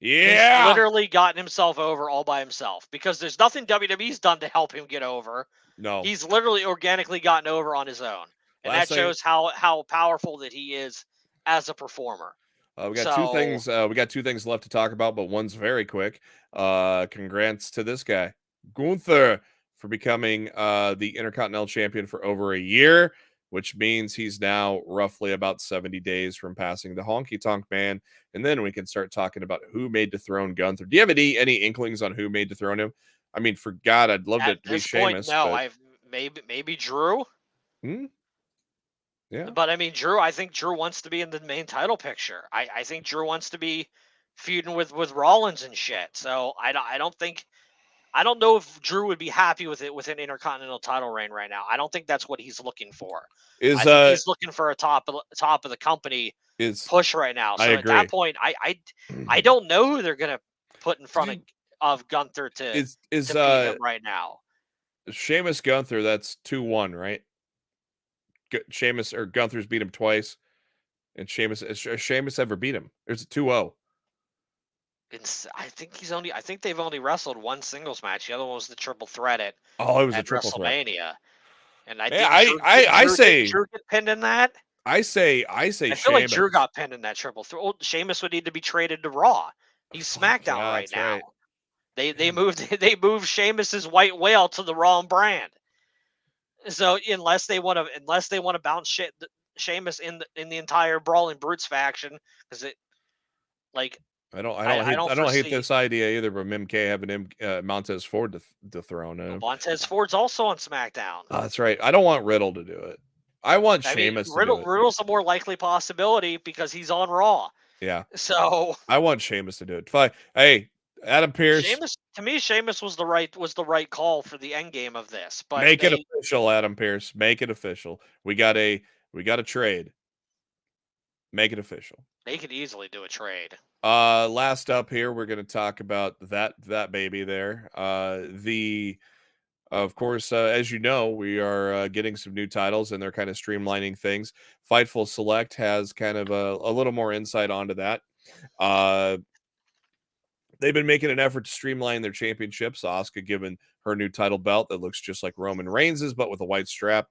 Yeah. He's literally gotten himself over all by himself because there's nothing WWE's done to help him get over. No. He's literally organically gotten over on his own. And that shows how powerful that he is as a performer. We got 2 things. We got 2 things left to talk about, but one's very quick. Congrats to this guy, Gunther, for becoming the Intercontinental Champion for over a year, which means he's now roughly about 70 days from passing the Honky Tonk Man. And then we can start talking about who made dethrone Gunther. Do you have any inklings on who made dethrone him? I mean, for God, I'd love to be Sheamus. No, I've maybe Drew. Yeah. But I mean, I think Drew wants to be in the main title picture. I think Drew wants to be feuding with Rollins and shit. So I don't know if Drew would be happy with it with an Intercontinental title reign right now. I don't think that's what he's looking for. I think he's looking for a top of the company push right now. So at that point, I don't know who they're gonna put in front of Gunther to beat him right now. Sheamus Gunther, that's 2-1, right? Sheamus or Gunther's beat him twice, and Sheamus ever beat him? There's a 2-0. I think they've only wrestled one singles match. The other one was the triple threat at triple WrestleMania. threat. And I say Drew get pinned in that. I say I feel like Drew got pinned in that triple threat. Well, Sheamus would need to be traded to Raw. He's SmackDown right now. Right. They moved Sheamus's white whale to the wrong brand. So unless they want to bounce Sheamus in the entire Brawling Brutes faction, because I don't hate foresee. this idea either. But MK having Montez Ford to dethrone him. Montez Ford's also on SmackDown. Oh, that's right. I don't want Riddle to do it. I want Sheamus to do it. Riddle's a more likely possibility because he's on Raw. Yeah. So I want Sheamus to do it. Fine. Hey, Adam Pearce. Sheamus was the right call for the end game of this. But Make it official, Adam Pearce. Make it official. We got a trade. Make it official. They could easily do a trade. Last up here, we're going to talk about that baby there. Of course, as you know, we are getting some new titles, and they're kind of streamlining things. Fightful Select has kind of a little more insight onto that. They've been making an effort to streamline their championships. Asuka given her new title belt that looks just like Roman Reigns's, but with a white strap,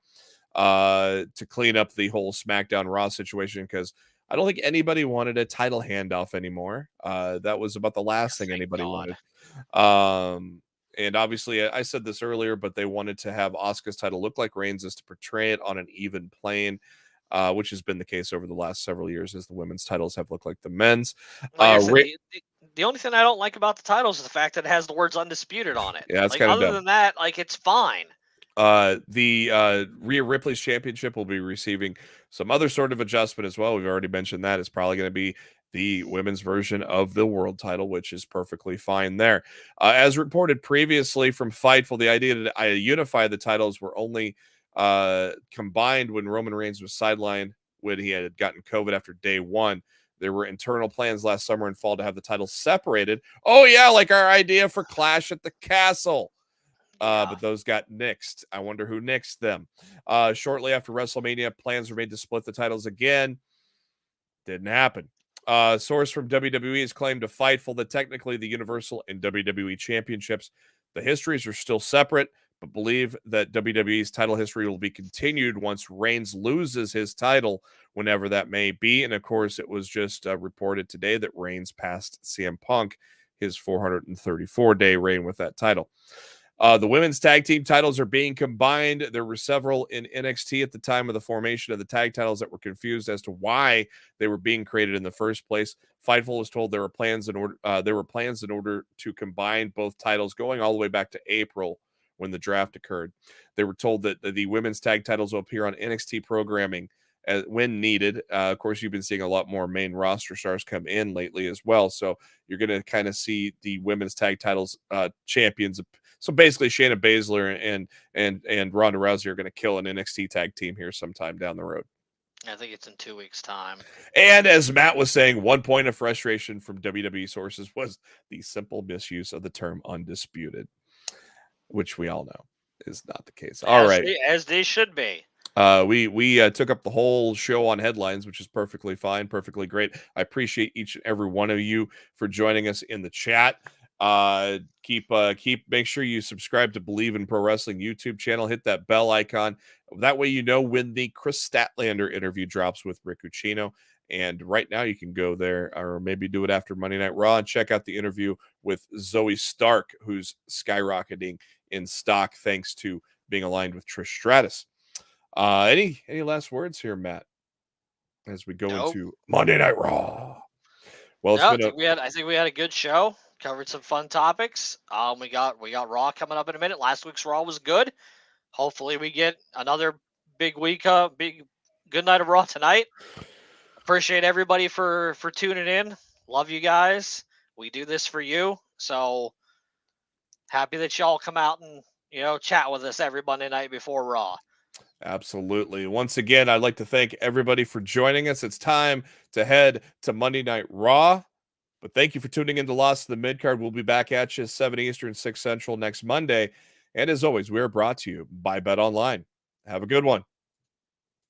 to clean up the whole SmackDown Raw situation, because I don't think anybody wanted a title handoff anymore. That was about the last thing anybody wanted. And obviously, I said this earlier, but they wanted to have Asuka's title look like Reigns' to portray it on an even plane, which has been the case over the last several years as the women's titles have looked like the men's. The only thing I don't like about the titles is the fact that it has the words undisputed on it. Yeah, it's like, kind of other dumb. than that, like, it's fine. The Rhea Ripley's championship will be receiving some other sort of adjustment as well. We've already mentioned that. It's probably going to be the women's version of the world title, which is perfectly fine there. As reported previously from Fightful, the idea to unify the titles were only combined when Roman Reigns was sidelined when he had gotten COVID after day one. There were internal plans last summer and fall to have the titles separated. Oh, yeah, like our idea for Clash at the Castle. But those got nixed. I wonder who nixed them. Shortly after WrestleMania, plans were made to split the titles again. Didn't happen. Source from WWE has claimed to Fightful that technically the Universal and WWE championships, the histories are still separate, but Bleav that WWE's title history will be continued once Reigns loses his title, whenever that may be. And of course, it was just reported today that Reigns passed CM Punk his 434-day reign with that title. The women's tag team titles are being combined. There were several in NXT at the time of the formation of the tag titles that were confused as to why they were being created in the first place. Fightful was told there were plans in order to combine both titles going all the way back to April when the draft occurred. They were told that the women's tag titles will appear on NXT programming when needed. Of course, you've been seeing a lot more main roster stars come in lately as well. So you're going to kind of see the women's tag titles champions. So basically, Shayna Baszler and Ronda Rousey are going to kill an NXT tag team here sometime down the road. I think it's in 2 weeks' time. And as Matt was saying, one point of frustration from WWE sources was the simple misuse of the term undisputed, which we all know is not the case. All right. As they should be. We took up the whole show on headlines, which is perfectly fine, perfectly great. I appreciate each and every one of you for joining us in the chat. Make sure you subscribe to Bleav in Pro Wrestling YouTube channel. Hit that bell icon. That way you know when the Chris Statlander interview drops with Rick Ucchino. And right now you can go there, or maybe do it after Monday Night Raw, and check out the interview with Zoe Stark, who's skyrocketing in stock thanks to being aligned with Trish Stratus. Any last words here, Matt, as we go into Monday Night Raw? Well, I think we had a good show. Covered some fun topics. We got Raw coming up in a minute. Last week's Raw was good. Hopefully, we get another big week, good night of Raw tonight. Appreciate everybody for tuning in. Love you guys. We do this for you. So happy that y'all come out and chat with us every Monday night before Raw. Absolutely. Once again, I'd like to thank everybody for joining us. It's time to head to Monday Night Raw. But thank you for tuning in to Lost in the Midcard. We'll be back at you 7 Eastern, 6 Central next Monday. And as always, we are brought to you by Bet Online. Have a good one.